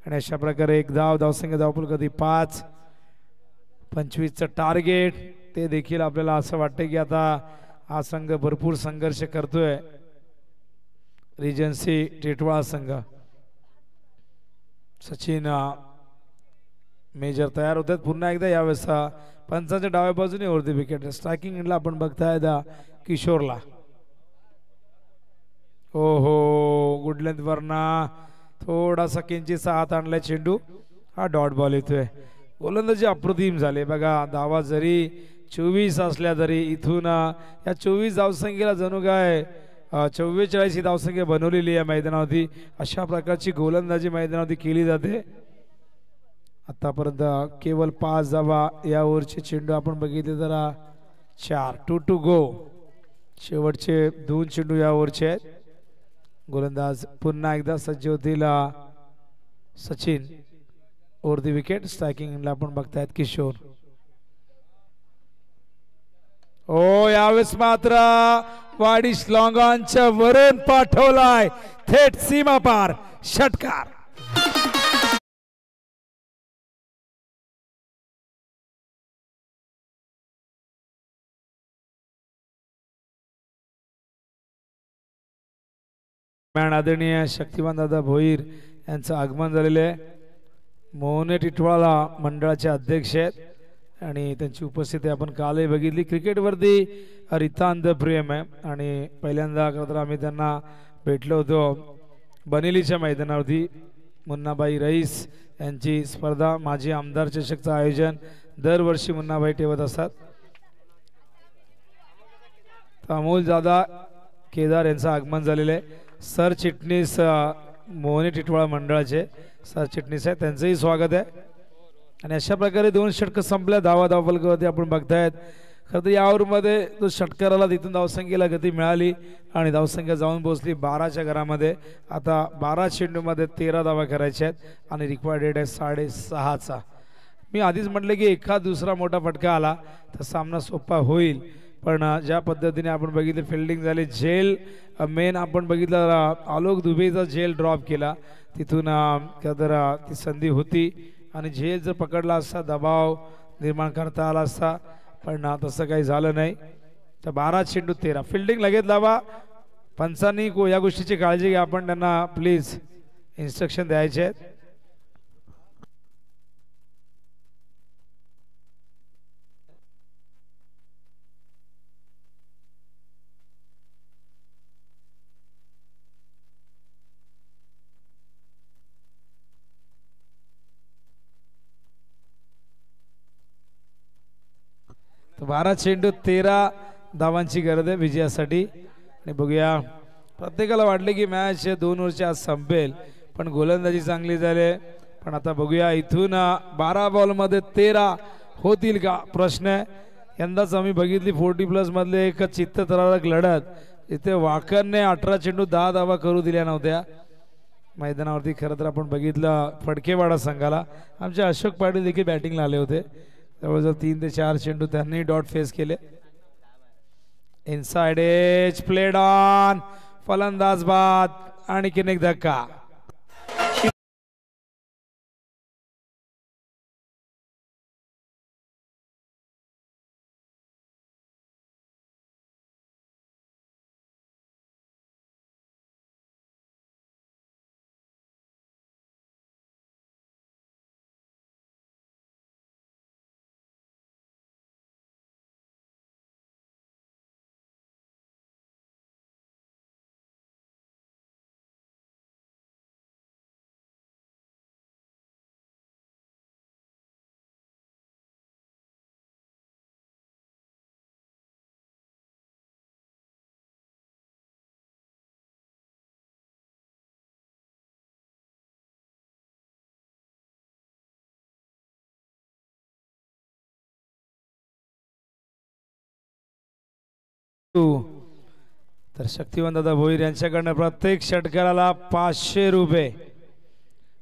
आणि अशा प्रकारे एक धाव. धावसंख्या धावफलकावरती 5. 25चं टार्गेट. ते देखील आपल्याला असं वाटतं की आता हा संघ भरपूर संघर्ष करतोय. रिजन्सी टिटवाळा संघ. सचिन मेजर तयार होतात पुन्हा एकदा. यावेळेस पंचाच्या डाव्या बाजूने वरती विकेट. स्ट्रायकिंग एंडला आपण बघताय किशोरला. हो हो गुड लेंथ वरना थोडासा किंचितचा हात आणलाय चेंडू. हा डॉट बॉल येतोय. गोलंदाजी अप्रतिम झाले. बघा धावा जरी 24 असल्या तरी इथून या 24 धावसंख्येला जणू काय 44 ही धावसंख्या बनवलेली आहे मैदानावरती. अशा प्रकारची गोलंदाजी मैदानावरती केली जाते. आतापर्यंत केवळ 5 धावा या ओव्हरचे चेंडू आपण बघितले तर 4. 2 to go. शेवटचे 2 चेंडू या ओव्हरचे आहेत. गोलंदाज पुन्हा एकदा सज्ज होतील सचिन. Over the wicket. स्ट्रायकिंगला आपण बघतायत किशोर. ओ यावेळेस मात्र वाडिश लॉंगॉनच्या वरून पाठवलाय थेट सीमा पार षटकार. आदरणीय शक्तिमान दादा भोईर यांचं आगमन झालेलं आहे. मोहने टिटवाळा मंडळाचे अध्यक्ष आहेत आणि त्यांची उपस्थिती आपण कालही बघितली. क्रिकेटवरती रितांत प्रेम आहे आणि पहिल्यांदा तर आम्ही त्यांना भेटलो होतो बनेलीच्या मैदानावरती. मुन्नाबाई रईस यांची स्पर्धा माजी आमदार चषकचं आयोजन दरवर्षी मुन्नाबाई ठेवत असतात. अमोल दादा केदार यांचं आगमन झालेलं आहे. सरचिटणीस मोहने टिटवाळा मंडळाचे सरचिटणीस आहे त्यांचंही स्वागत आहे. आणि अशा प्रकारे 2 षटकं संपल्या. धावा धावफलकावरती आपण बघतायत. खरं तर या ओव्हरमध्ये तो षटकाराला तिथून धावसंख्येला गती मिळाली आणि धावसंख्या जाऊन पोहोचली 12च्या घरामध्ये. आता 12 चेंडूमध्ये 13 धावा करायच्या आहेत आणि रिक्वायर्ड रेट आहे 6.5चा. मी आधीच म्हटलं की एखाद दुसरा मोठा फटका आला तर सामना सोपा होईल. पण ज्या पद्धतीने आपण बघितले फिल्डिंग झाली. झेल मेन आपण बघितलं आलोक दुबेचा झेल ड्रॉप केला तिथून तर ती संधी होती आणि झेल जर पकडला असता दबाव निर्माण करता आला असता पण तसं काही झालं नाही. तर 12 चेंडू 13. फिल्डिंग लगेच लावा. पंचांनी या गोष्टीची काळजी घ्या. आपण त्यांना प्लीज इन्स्ट्रक्शन द्यायचे आहेत. 12 चेंडू 13 धावांची गरज आहे विजयासाठी. आणि बघूया प्रत्येकाला वाटले की मॅच 2 ओव्हरच्या आज संपेल पण गोलंदाजी चांगली झाली. पण आता बघूया इथून 12 बॉलमध्ये 13 होतील का प्रश्न आहे. यंदाच आम्ही बघितली 40+ मधले एक चित्तथरारक लढत इथे वाकरने 18 चेंडू 10 धावा करू दिल्या नव्हत्या मैदानावरती. खरं तर आपण बघितलं फडकेवाडा संघाला आमचे अशोक पाटील देखील बॅटिंगला आले होते. जवळजवळ 3 ते 4 चेंडू त्यांनी डॉट फेस केले. इनसाइड एज प्लेड ऑन फलंदाज बाद आणखीन एक धक्का. तर शक्तिवंत दादा भोईर यांच्याकडनं प्रत्येक षटकाराला 500 रुपये.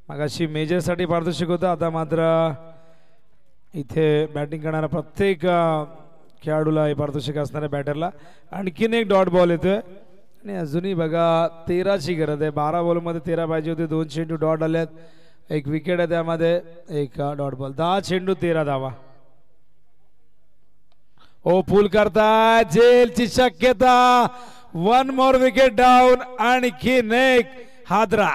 मगाशी मेजरसाठी पारितोषिक होतं आता मात्र इथे बॅटिंग करणारा प्रत्येक खेळाडूला हे पारितोषिक असणाऱ्या बॅटरला आणखीन एक डॉट बॉल येतोय. आणि अजूनही बघा 13ची गरज आहे. 12 बॉलमध्ये 13 पाहिजे होते. 2 चेंडू डॉट आलेत. एक विकेट आहे त्यामध्ये एक डॉट बॉल. 10 चेंडू 13 धावा. ओ पूल करताय जेलची शक्यता. 1 मोर विकेट डाऊन आणखीन एक हादरा.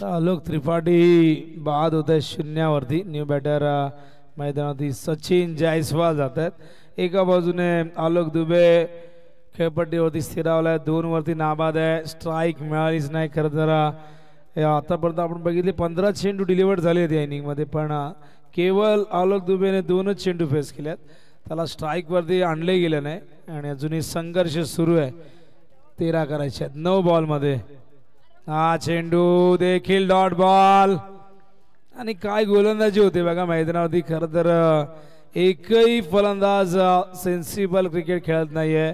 आलोक त्रिपाठी बाद होत आहे शून्यावरती. न्यू बॅटर मैदानावरती सचिन जायस्वाल जात आहेत. एका बाजूने आलोक दुबे खेळपट्टीवरती स्थिरावलाय. 2 वरती नाबाद आहे. स्ट्राईक मिळालीच नाही. खरं तर आतापर्यंत आपण बघितले 15 चेंडू डिलिव्हर झाले आहेत या इनिंगमध्ये पण केवळ आलोक दुबेने 2च चेंडू फेस केल्यात. त्याला स्ट्राईकवरती आणले गेले नाही आणि अजूनही संघर्ष सुरू आहे. 13 करायचे आहेत 9 बॉलमध्ये. हा चेंडू देखील डॉट बॉल. आणि काय गोलंदाजी होते बघा मैदानावरती. खरं तर एकही फलंदाज सेन्सिबल क्रिकेट खेळत नाहीये.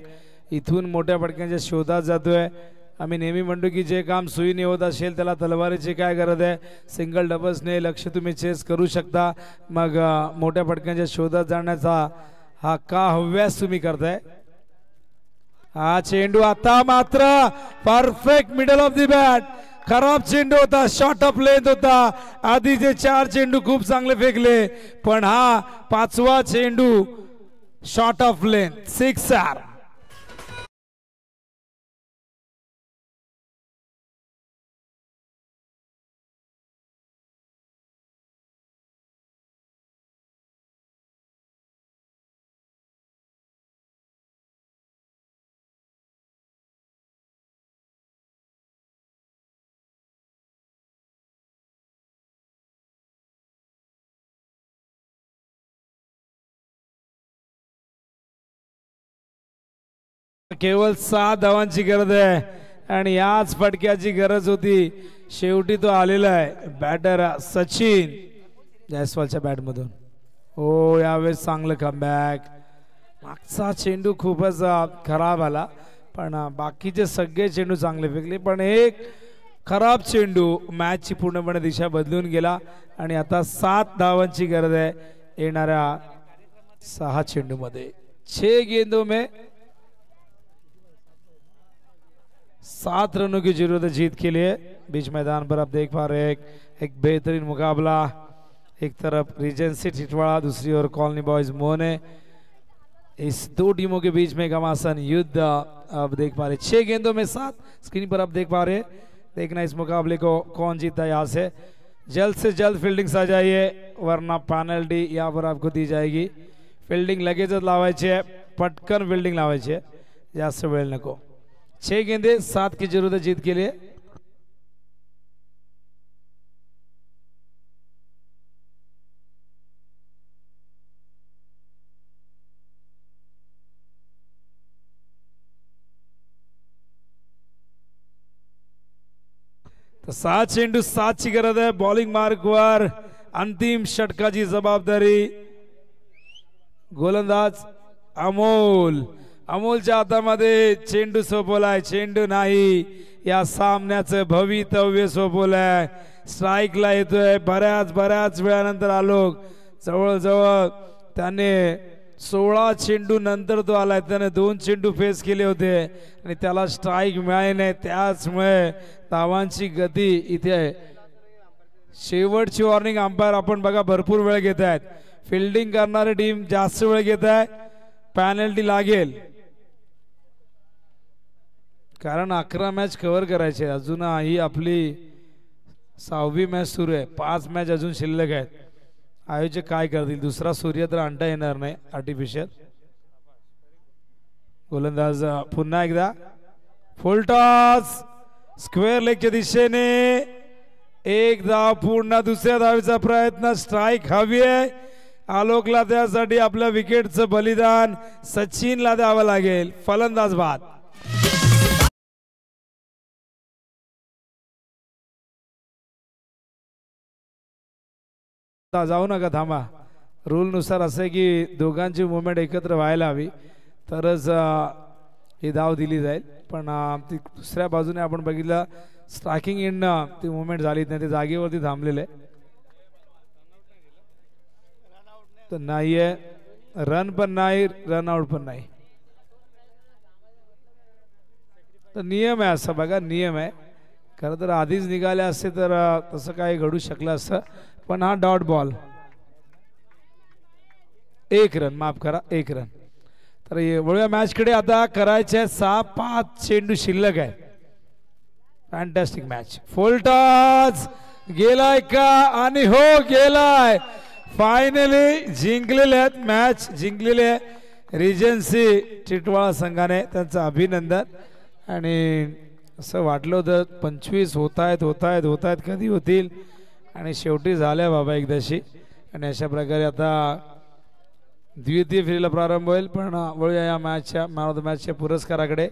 इथून मोठ्या फटक्यांच्या शोधात जातोय. आम्ही नेहमी म्हणतो की जे काम सुईने होत असेल त्याला तलवारीची काय गरज आहे. सिंगल डबल्सने लक्ष तुम्ही चेस करू शकता. मग मोठ्या फटक्यांच्या शोधात जाण्याचा हा का हव्यास तुम्ही करताय. हा चेंडू आता मात्र perfect middle of the bat. खराब चेंडू होता. शॉर्ट ऑफ लेंथ होता. आधीचे 4 चेंडू खूप चांगले फेकले पण हा 5वा चेंडू शॉर्ट ऑफ लेंथ सिक्सर. केवळ 7 धावांची गरज आहे आणि याच फटक्याची गरज होती. शेवटी तो आलेला आहे बॅटर सचिन जायस्वालच्या बॅटमधून. हो यावेळेस चांगलं कमबॅक. मागचा चेंडू खूपच खराब आला पण बाकीचे सगळे चेंडू चांगले फेकले पण एक खराब चेंडू मॅचची पूर्णपणे दिशा बदलून गेला. आणि आता 7 धावांची गरज आहे येणाऱ्या 6 चेंडूमध्ये. 6 गेंदों में 7 रनों की जरूरत है जीत के लिए. बीच मैदान पर आप देख पा रहे हैं एक बेहतरीन मुकाबला. एक तरफ रीजेंसी टिटवाड़ा, दूसरी ओर कॉलोनी बॉयज मोने। इस दो टीमों के बीच में घमासान युद्ध अब देख पा रहे, 6 गेंदों में 7 स्क्रीन पर अब देख पा रहे। देखना इस मुकाबले को कौन जीतता है। यहाँ से जल्द फील्डिंग आ जाइए वरना पेनल्टी यहाँ पर आपको दी जाएगी। फील्डिंग लगेच लावायची आहे, पटकन फील्डिंग लावायची आहे, जास्त वेळ नको। 6 गेंदे 7 की जरूरत है जीत के लिए। तर 7 चेंडू 7 ची गरज आहे बॉलिंग मार्कवर। अंतिम षटकाची जबाबदारी गोलंदाज अमोलच्या हातामध्ये चेंडू सोपवलाय, चेंडू नाही, या सामन्याचं भवितव्य सोपवलंय। स्ट्राईकला येतोय बऱ्याच वेळानंतर आलोक, जवळजवळ त्याने 16 चेंडू नंतर तो आलाय, त्याने 2 चेंडू फेस केले होते आणि त्याला स्ट्राईक मिळाली नाही, त्याचमुळे धावांची गती इथे आहे। शेवटची वॉर्निंग अंपायर आपण बघा भरपूर वेळ घेत आहेत, फील्डिंग करणारी टीम जास्त वेळ घेत आहे, पेनल्टी लागेल, कारण 11 मॅच कव्हर करायचे, अजून ही आपली 6वी मॅच सुरू आहे, 5 मॅच अजून शिल्लक आहेत। आयोजक काय करतील, दुसरा सूर्य तर आणता येणार नाही आर्टिफिशियल। गोलंदाज पुन्हा एकदा फुल टॉस स्क्वेअर लेगच्या दिशेने, एक धाव पूर्ण, दुसऱ्या धावेचा प्रयत्न, स्ट्राईक हवी आहे आलोकला, त्यासाठी आपल्या विकेटचं बलिदान सचिनला द्यावं लागेल। फलंदाज बाद। जाऊ नका, थांबा, रूल नुसार असं की दोघांची मुवमेंट एकत्र व्हायला हवी तरच ही धाव दिली जाईल, पण ती दुसऱ्या बाजूने आपण बघितलं स्ट्रायकिंग इन ती मुवमेंट झाली नाही, ते जागेवरती थांबलेले, तर नाहीये, रन पण नाही, रन आउट पण नाही, तर नियम आहे असं बघा, नियम आहे। खरं तर आधीच निघाले असते तर तसं काही घडू शकलं असतं, पण हा डॉट बॉल, 1 रन, माफ करा 1 रन। तर वळूया मॅच कडे, आता करायचे 6-5 चेंडू शिल्लक आहे। फॅन्टॅस्टिक मॅच, फुल टॉस गेलाय का, आणि हो गेलाय, फायनली जिंकलेले आहेत, मॅच जिंकलेले आहे रिजन्सी टिटवाळा संघाने, त्यांचं अभिनंदन। आणि असं वाटलं होतं 25 होत आहेत कधी होतील, आणि शेवटी झाल्या बाबा एकदाशी, आणि अशा प्रकारे आता द्वितीय फेरीला प्रारंभ होईल। पण वळूया या मॅचच्या मॅन ऑफ द मॅचच्या पुरस्काराकडे।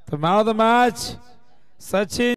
तो man of the match Sachin